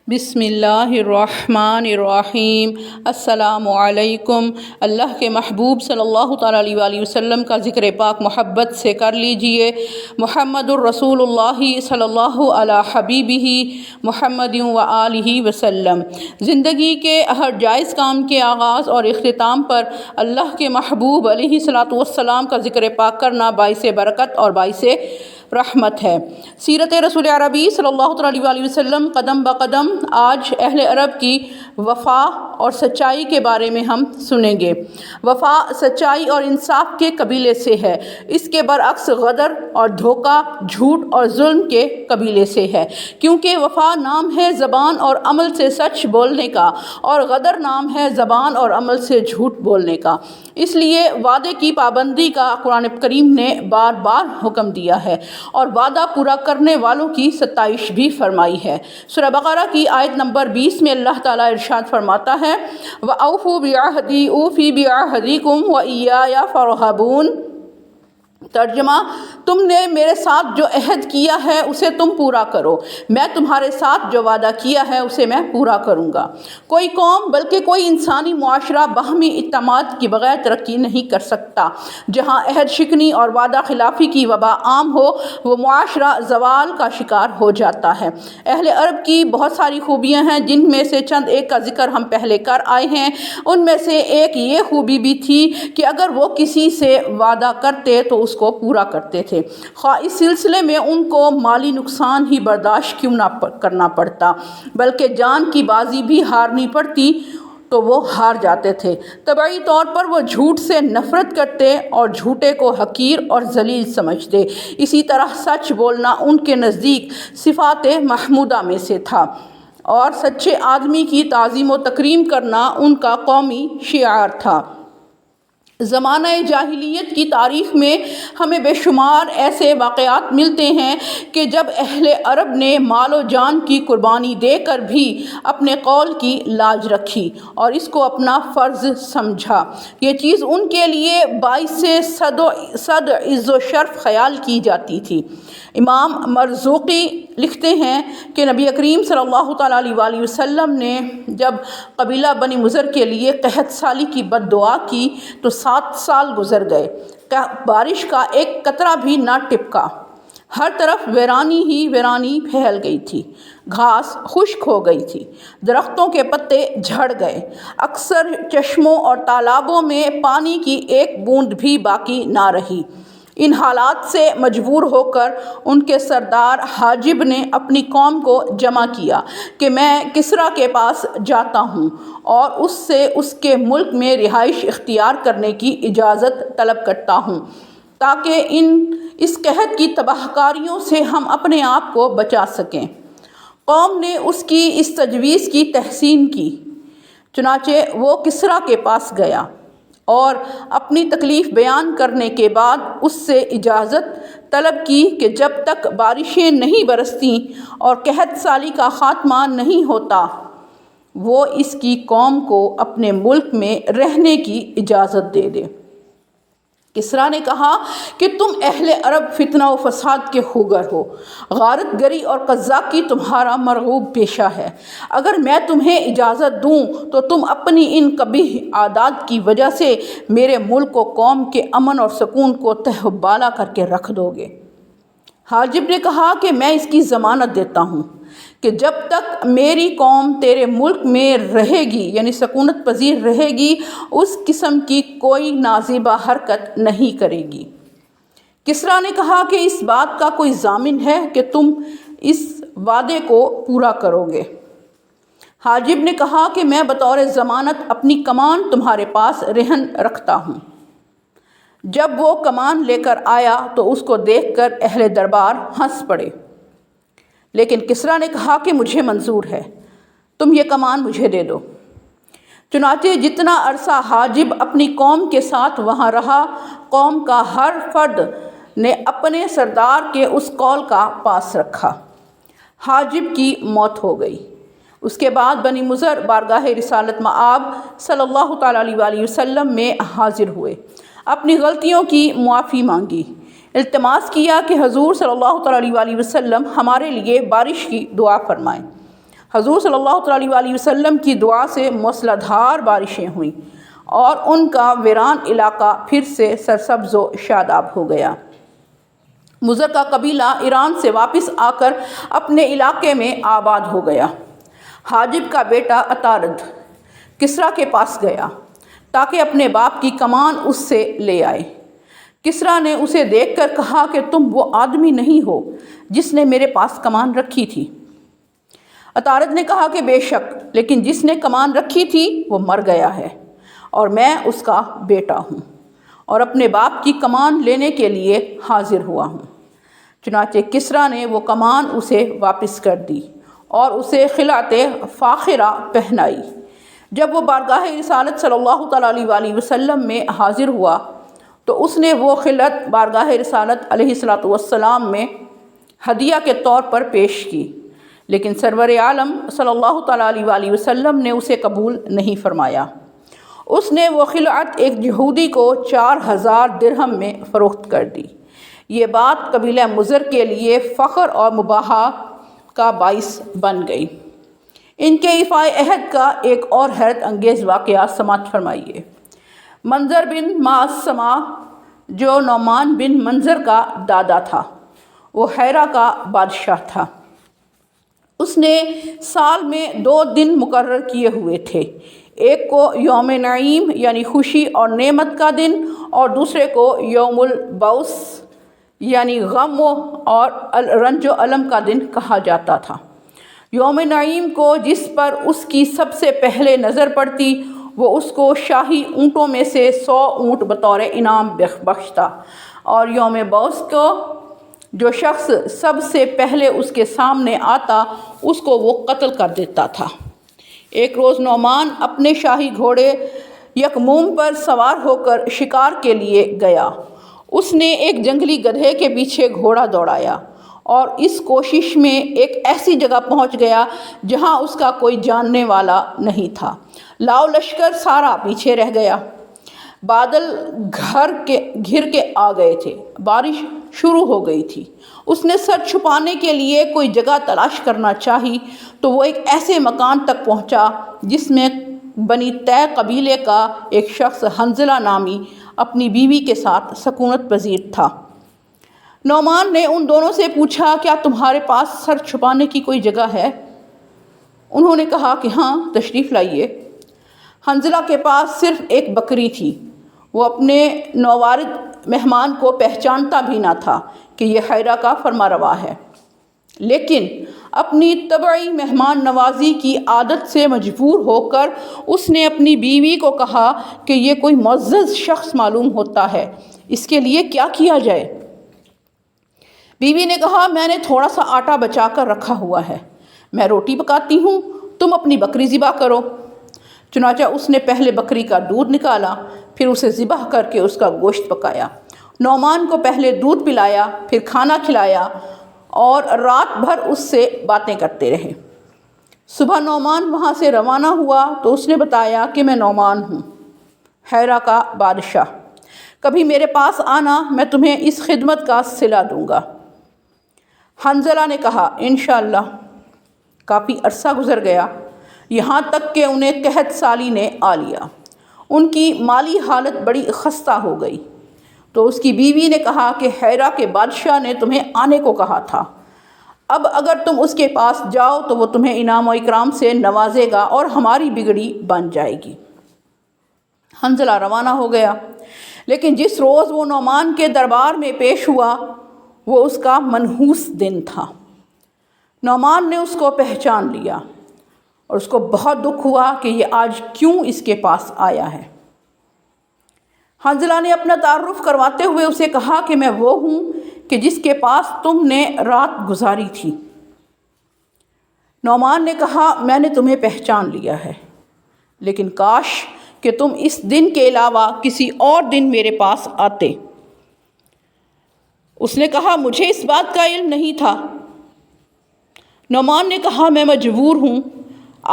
بسم اللہ الرحمن الرحیم۔ السلام علیکم۔ اللہ کے محبوب صلی اللہ تعالیٰ علیہ وآلہ وسلم کا ذکر پاک محبت سے کر لیجئے۔ محمد الرسول اللہ صلی اللہ علیہ حبیبہ محمد و آلہ وسلم۔ زندگی کے ہر جائز کام کے آغاز اور اختتام پر اللہ کے محبوب علیہ الصلوۃ والسلام کا ذکر پاک کرنا باعث برکت اور باعث رحمت ہے۔ سیرت رسول عربی صلی اللہ علیہ وآلہ وسلم قدم بقدم آج اہل عرب کی وفا اور سچائی کے بارے میں ہم سنیں گے۔ وفا سچائی اور انصاف کے قبیلے سے ہے، اس کے برعکس غدر اور دھوکہ، جھوٹ اور ظلم کے قبیلے سے ہے، کیونکہ وفا نام ہے زبان اور عمل سے سچ بولنے کا، اور غدر نام ہے زبان اور عمل سے جھوٹ بولنے کا۔ اس لیے وعدے کی پابندی کا قرآن کریم نے بار بار حکم دیا ہے اور وعدہ پورا کرنے والوں کی ستائش بھی فرمائی ہے۔ سورہ بقرہ کی آیت نمبر 20 میں اللہ تعالیٰ ارشاد فرماتا ہے وَأَوْفُوا بِعَهْدِي أُوفِ بِعَهْدِكُمْ وَإِيَّايَ فَارْهَبُونَ۔ ترجمہ، تم نے میرے ساتھ جو عہد کیا ہے اسے تم پورا کرو، میں تمہارے ساتھ جو وعدہ کیا ہے اسے میں پورا کروں گا۔ کوئی قوم بلکہ کوئی انسانی معاشرہ باہمی اعتماد کے بغیر ترقی نہیں کر سکتا۔ جہاں عہد شکنی اور وعدہ خلافی کی وبا عام ہو، وہ معاشرہ زوال کا شکار ہو جاتا ہے۔ اہل عرب کی بہت ساری خوبیاں ہیں، جن میں سے چند ایک کا ذکر ہم پہلے کر آئے ہیں۔ ان میں سے ایک یہ خوبی بھی تھی کہ اگر وہ کسی سے وعدہ کرتے تو اس کو پورا کرتے تھے، خواہ اس سلسلے میں ان کو مالی نقصان ہی برداشت کیوں نہ کرنا پڑتا، بلکہ جان کی بازی بھی ہارنی پڑتی تو وہ ہار جاتے تھے۔ طبعی طور پر وہ جھوٹ سے نفرت کرتے اور جھوٹے کو حقیر اور ذلیل سمجھتے۔ اسی طرح سچ بولنا ان کے نزدیک صفات محمودہ میں سے تھا، اور سچے آدمی کی تعظیم و تکریم کرنا ان کا قومی شعار تھا۔ زمانہ جاہلیت کی تاریخ میں ہمیں بے شمار ایسے واقعات ملتے ہیں کہ جب اہل عرب نے مال و جان کی قربانی دے کر بھی اپنے قول کی لاج رکھی اور اس کو اپنا فرض سمجھا۔ یہ چیز ان کے لیے باعث صد عز و شرف خیال کی جاتی تھی۔ امام مرزوقی لکھتے ہیں کہ نبی کریم صلی اللہ تعالیٰ علیہ وآلہ وسلم نے جب قبیلہ بنی مضر کے لیے قحط سالی کی بد دعا کی تو 7 سال گزر گئے، بارش کا ایک قطرہ بھی نہ ٹپکا، ہر طرف ویرانی ہی ویرانی پھیل گئی تھی، گھاس خشک ہو گئی تھی، درختوں کے پتے جھڑ گئے، اکثر چشموں اور تالابوں میں پانی کی ایک بوند بھی باقی نہ رہی۔ ان حالات سے مجبور ہو کر ان کے سردار حاجب نے اپنی قوم کو جمع کیا کہ میں کسریٰ کے پاس جاتا ہوں اور اس سے اس کے ملک میں رہائش اختیار کرنے کی اجازت طلب کرتا ہوں، تاکہ اس قحط کی تباہ کاریوں سے ہم اپنے آپ کو بچا سکیں۔ قوم نے اس کی اس تجویز کی تحسین کی، چنانچہ وہ کسریٰ کے پاس گیا اور اپنی تکلیف بیان کرنے کے بعد اس سے اجازت طلب کی کہ جب تک بارشیں نہیں برستیں اور قحط سالی کا خاتمہ نہیں ہوتا، وہ اس کی قوم کو اپنے ملک میں رہنے کی اجازت دے دے۔ کسریٰ نے کہا کہ تم اہل عرب فتنہ و فساد کے خوگر ہو، غارت گری اور قذاقی تمہارا مرغوب پیشہ ہے۔ اگر میں تمہیں اجازت دوں تو تم اپنی ان قبیح عادات کی وجہ سے میرے ملک و قوم کے امن اور سکون کو تہ و بالا کر کے رکھ دو گے۔ حاجب نے کہا کہ میں اس کی ضمانت دیتا ہوں کہ جب تک میری قوم تیرے ملک میں رہے گی، یعنی سکونت پذیر رہے گی، اس قسم کی کوئی نازیبہ حرکت نہیں کرے گی۔ کسریٰ نے کہا کہ اس بات کا کوئی ضامن ہے کہ تم اس وعدے کو پورا کرو گے؟ حاجب نے کہا کہ میں بطور ضمانت اپنی کمان تمہارے پاس رہن رکھتا ہوں۔ جب وہ کمان لے کر آیا تو اس کو دیکھ کر اہل دربار ہنس پڑے، لیکن کسریٰ نے کہا کہ مجھے منظور ہے، تم یہ کمان مجھے دے دو۔ چنانچہ جتنا عرصہ حاجب اپنی قوم کے ساتھ وہاں رہا، قوم کا ہر فرد نے اپنے سردار کے اس قول کا پاس رکھا۔ حاجب کی موت ہو گئی۔ اس کے بعد بنی مضر بارگاہ رسالت مآب صلی اللہ تعالیٰ علیہ وآلہ وسلم میں حاضر ہوئے، اپنی غلطیوں کی معافی مانگی، التماس کیا کہ حضور صلی اللہ تعالیٰ علیہ وآلہ وسلم ہمارے لیے بارش کی دعا فرمائیں۔ حضور صلی اللہ علیہ وآلہ وسلم کی دعا سے موسلادھار بارشیں ہوئیں اور ان کا ویران علاقہ پھر سے سرسبز و شاداب ہو گیا۔ مضر کا قبیلہ ایران سے واپس آ کر اپنے علاقے میں آباد ہو گیا۔ حاجب کا بیٹا عطارد کسریٰ کے پاس گیا تاکہ اپنے باپ کی کمان اس سے لے آئے۔ کسریٰ نے اسے دیکھ کر کہا کہ تم وہ آدمی نہیں ہو جس نے میرے پاس کمان رکھی تھی۔ عطارد نے کہا کہ بے شک، لیکن جس نے کمان رکھی تھی وہ مر گیا ہے اور میں اس کا بیٹا ہوں اور اپنے باپ کی کمان لینے کے لیے حاضر ہوا ہوں۔ چنانچہ کسریٰ نے وہ کمان اسے واپس کر دی اور اسے خلعت فاخرہ پہنائی۔ جب وہ بارگاہ رسالت صلی اللہ تعالیٰ علیہ وآلہ وسلم میں حاضر ہوا تو اس نے وہ خلعت بارگاہ رسالت علیہ السلام میں ہدیہ کے طور پر پیش کی، لیکن سرور عالم صلی اللہ تعالیٰ علیہ وآلہ وسلم نے اسے قبول نہیں فرمایا۔ اس نے وہ خلعت ایک یہودی کو 4000 درہم میں فروخت کر دی۔ یہ بات قبیلہ مضر کے لیے فخر اور مباحت کا باعث بن گئی۔ ان کے ایفاء عہد کا ایک اور حیرت انگیز واقعہ سماعت فرمائیے۔ منظر بن معصمہ جو نعمان بن منظر کا دادا تھا، وہ حیرہ کا بادشاہ تھا۔ اس نے سال میں 2 دن مقرر کیے ہوئے تھے، ایک کو یوم نعیم یعنی خوشی اور نعمت کا دن اور دوسرے کو یوم البعث یعنی غم اور رنج و الم کا دن کہا جاتا تھا۔ یوم نعیم کو جس پر اس کی سب سے پہلے نظر پڑتی وہ اس کو شاہی اونٹوں میں سے 100 اونٹ بطور انعام بخشتا، اور یوم بعث کو جو شخص سب سے پہلے اس کے سامنے آتا اس کو وہ قتل کر دیتا تھا۔ ایک روز نعمان اپنے شاہی گھوڑے یکموم پر سوار ہو کر شکار کے لیے گیا۔ اس نے ایک جنگلی گدھے کے پیچھے گھوڑا دوڑایا اور اس کوشش میں ایک ایسی جگہ پہنچ گیا جہاں اس کا کوئی جاننے والا نہیں تھا۔ لاؤ لشکر سارا پیچھے رہ گیا۔ بادل گھر کے آ گئے تھے، بارش شروع ہو گئی تھی۔ اس نے سر چھپانے کے لیے کوئی جگہ تلاش کرنا چاہی تو وہ ایک ایسے مکان تک پہنچا جس میں بنی طے قبیلے کا ایک شخص حنظلہ نامی اپنی بیوی کے ساتھ سکونت پذیر تھا۔ نعمان نے ان دونوں سے پوچھا، کیا تمہارے پاس سر چھپانے کی کوئی جگہ ہے؟ انہوں نے کہا کہ ہاں، تشریف لائیے۔ حنظلہ کے پاس صرف ایک بکری تھی۔ وہ اپنے نوارد مہمان کو پہچانتا بھی نہ تھا کہ یہ حیرہ کا فرمانروا ہے، لیکن اپنی طبعی مہمان نوازی کی عادت سے مجبور ہو کر اس نے اپنی بیوی کو کہا کہ یہ کوئی معزز شخص معلوم ہوتا ہے، اس کے لیے کیا کیا جائے؟ بیوی نے کہا، میں نے تھوڑا سا آٹا بچا کر رکھا ہوا ہے، میں روٹی پکاتی ہوں، تم اپنی بکری ذبح کرو۔ چنانچہ اس نے پہلے بکری کا دودھ نکالا، پھر اسے ذبح کر کے اس کا گوشت پکایا۔ نعمان کو پہلے دودھ پلایا، پھر کھانا کھلایا اور رات بھر اس سے باتیں کرتے رہے۔ صبح نعمان وہاں سے روانہ ہوا تو اس نے بتایا کہ میں نعمان ہوں، حیرہ کا بادشاہ، کبھی میرے پاس آنا، میں تمہیں اس خدمت کا صلہ دوں گا۔ حنظلہ نے کہا، انشاءاللہ۔ کافی عرصہ گزر گیا، یہاں تک کہ انہیں قحط سالی نے آ لیا۔ ان کی مالی حالت بڑی خستہ ہو گئی، تو اس کی بیوی نے کہا کہ حیرہ کے بادشاہ نے تمہیں آنے کو کہا تھا، اب اگر تم اس کے پاس جاؤ تو وہ تمہیں انعام و اکرام سے نوازے گا اور ہماری بگڑی بن جائے گی۔ حنظلہ روانہ ہو گیا، لیکن جس روز وہ نعمان کے دربار میں پیش ہوا وہ اس کا منحوس دن تھا۔ نعمان نے اس کو پہچان لیا اور اس کو بہت دکھ ہوا کہ یہ آج کیوں اس کے پاس آیا ہے۔ حنظلہ نے اپنا تعارف کرواتے ہوئے اسے کہا کہ میں وہ ہوں کہ جس کے پاس تم نے رات گزاری تھی۔ نعمان نے کہا، میں نے تمہیں پہچان لیا ہے، لیکن کاش کہ تم اس دن کے علاوہ کسی اور دن میرے پاس آتے۔ اس نے کہا، مجھے اس بات کا علم نہیں تھا۔ نعمان نے کہا، میں مجبور ہوں،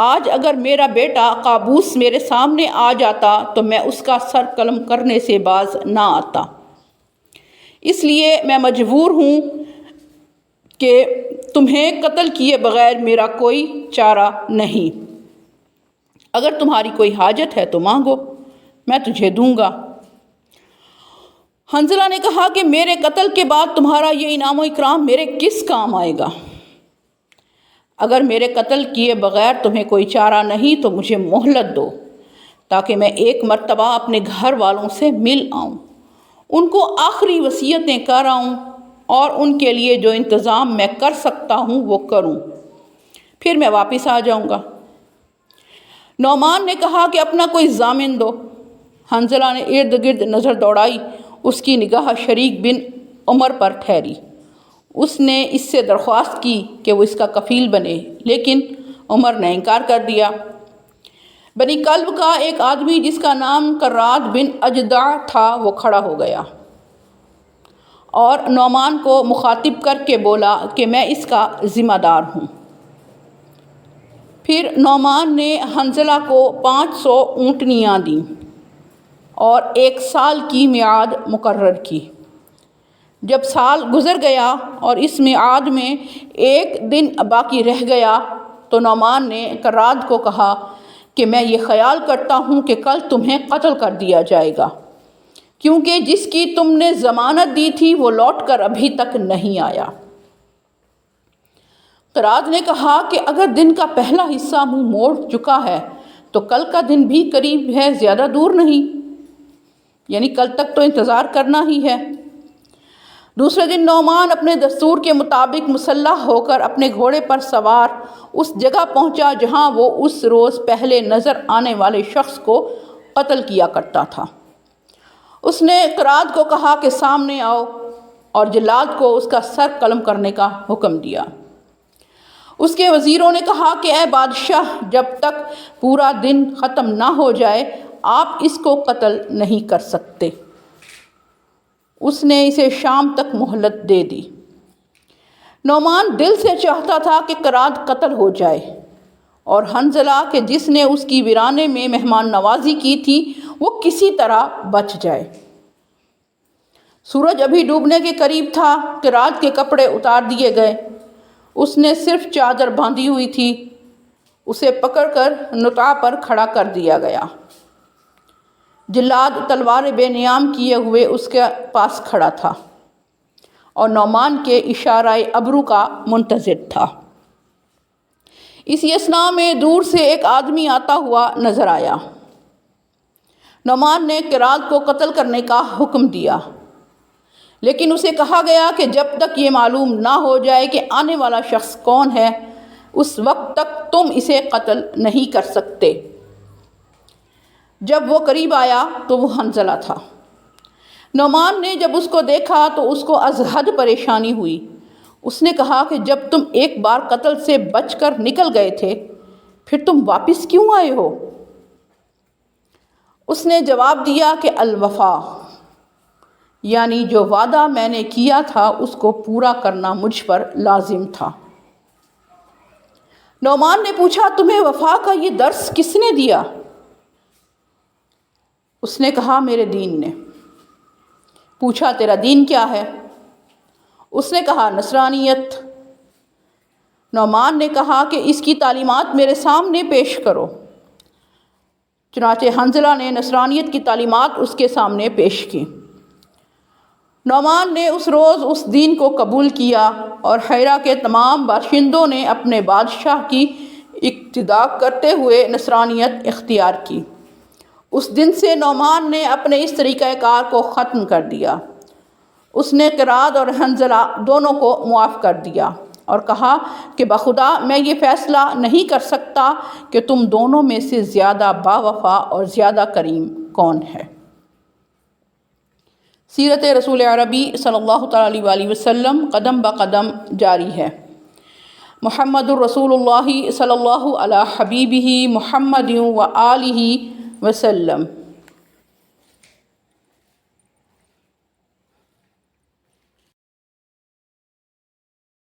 آج اگر میرا بیٹا قابوس میرے سامنے آ جاتا تو میں اس کا سر قلم کرنے سے باز نہ آتا، اس لیے میں مجبور ہوں کہ تمہیں قتل کیے بغیر میرا کوئی چارہ نہیں۔ اگر تمہاری کوئی حاجت ہے تو مانگو، میں تجھے دوں گا۔ حنظلہ نے کہا کہ میرے قتل کے بعد تمہارا یہ انعام و اکرام میرے کس کام آئے گا؟ اگر میرے قتل کیے بغیر تمہیں کوئی چارہ نہیں تو مجھے مہلت دو تاکہ میں ایک مرتبہ اپنے گھر والوں سے مل آؤں، ان کو آخری وصیتیں کر آؤں اور ان کے لیے جو انتظام میں کر سکتا ہوں وہ کروں، پھر میں واپس آ جاؤں گا۔ نعمان نے کہا کہ اپنا کوئی ضامن دو۔ حنظلہ نے ارد گرد نظر دوڑائی، اس کی نگاہ شریک بن عمر پر ٹھہری۔ اس نے اس سے درخواست کی کہ وہ اس کا کفیل بنے، لیکن عمر نے انکار کر دیا۔ بنی کلب کا ایک آدمی جس کا نام کراد بن اجدع تھا وہ کھڑا ہو گیا اور نعمان کو مخاطب کر کے بولا کہ میں اس کا ذمہ دار ہوں۔ پھر نعمان نے حنظلہ کو 500 اونٹنیاں دیں اور 1 سال کی میعاد مقرر کی۔ جب سال گزر گیا اور اس میعاد میں 1 دن باقی رہ گیا تو نعمان نے کراد کو کہا کہ میں یہ خیال کرتا ہوں کہ کل تمہیں قتل کر دیا جائے گا، کیونکہ جس کی تم نے ضمانت دی تھی وہ لوٹ کر ابھی تک نہیں آیا۔ کراد نے کہا کہ اگر دن کا پہلا حصہ منہ موڑ چکا ہے تو کل کا دن بھی قریب ہے، زیادہ دور نہیں، یعنی کل تک تو انتظار کرنا ہی ہے۔ دوسرے دن نعمان اپنے دستور کے مطابق مسلح ہو کر اپنے گھوڑے پر سوار اس جگہ پہنچا جہاں وہ اس روز پہلے نظر آنے والے شخص کو قتل کیا کرتا تھا۔ اس نے کراد کو کہا کہ سامنے آؤ اور جلاد کو اس کا سر قلم کرنے کا حکم دیا۔ اس کے وزیروں نے کہا کہ اے بادشاہ، جب تک پورا دن ختم نہ ہو جائے آپ اس کو قتل نہیں کر سکتے۔ اس نے اسے شام تک مہلت دے دی۔ نعمان دل سے چاہتا تھا کہ کراد قتل ہو جائے اور حنظلہ کہ جس نے اس کی ویرانے میں مہمان نوازی کی تھی وہ کسی طرح بچ جائے۔ سورج ابھی ڈوبنے کے قریب تھا، کراد کے کپڑے اتار دیے گئے۔ اس نے صرف چادر باندھی ہوئی تھی، اسے پکڑ کر نطاع پر کھڑا کر دیا گیا۔ جلاد تلوار بے نیام کیے ہوئے اس کے پاس کھڑا تھا اور نعمان کے اشارہ ابرو کا منتظر تھا۔ اسی اثناء میں دور سے ایک آدمی آتا ہوا نظر آیا۔ نعمان نے کراد کو قتل کرنے کا حکم دیا، لیکن اسے کہا گیا کہ جب تک یہ معلوم نہ ہو جائے کہ آنے والا شخص کون ہے اس وقت تک تم اسے قتل نہیں کر سکتے۔ جب وہ قریب آیا تو وہ حنظلہ تھا۔ نعمان نے جب اس کو دیکھا تو اس کو از حد پریشانی ہوئی۔ اس نے کہا کہ جب تم ایک بار قتل سے بچ کر نکل گئے تھے پھر تم واپس کیوں آئے ہو؟ اس نے جواب دیا کہ الوفا، یعنی جو وعدہ میں نے کیا تھا اس کو پورا کرنا مجھ پر لازم تھا۔ نعمان نے پوچھا تمہیں وفا کا یہ درس کس نے دیا؟ اس نے کہا میرے دین نے۔ پوچھا تیرا دین کیا ہے؟ اس نے کہا نصرانیت۔ نعمان نے کہا کہ اس کی تعلیمات میرے سامنے پیش کرو۔ چنانچہ حنظلہ نے نصرانیت کی تعلیمات اس کے سامنے پیش کی۔ نعمان نے اس روز اس دین کو قبول کیا اور حیرہ کے تمام باشندوں نے اپنے بادشاہ کی اقتداء کرتے ہوئے نصرانیت اختیار کی۔ اس دن سے نعمان نے اپنے اس طریقہ کار کو ختم کر دیا۔ اس نے کراد اور حنظلہ دونوں کو معاف کر دیا اور کہا کہ بخدا میں یہ فیصلہ نہیں کر سکتا کہ تم دونوں میں سے زیادہ باوفا اور زیادہ کریم کون ہے۔ سیرت رسول عربی صلی اللہ تعالیٰ علیہ وسلم قدم بقدم جاری ہے۔ محمد الرسول اللہ صلی اللہ علیہ حبیبہ محمد و آلہ وسلم۔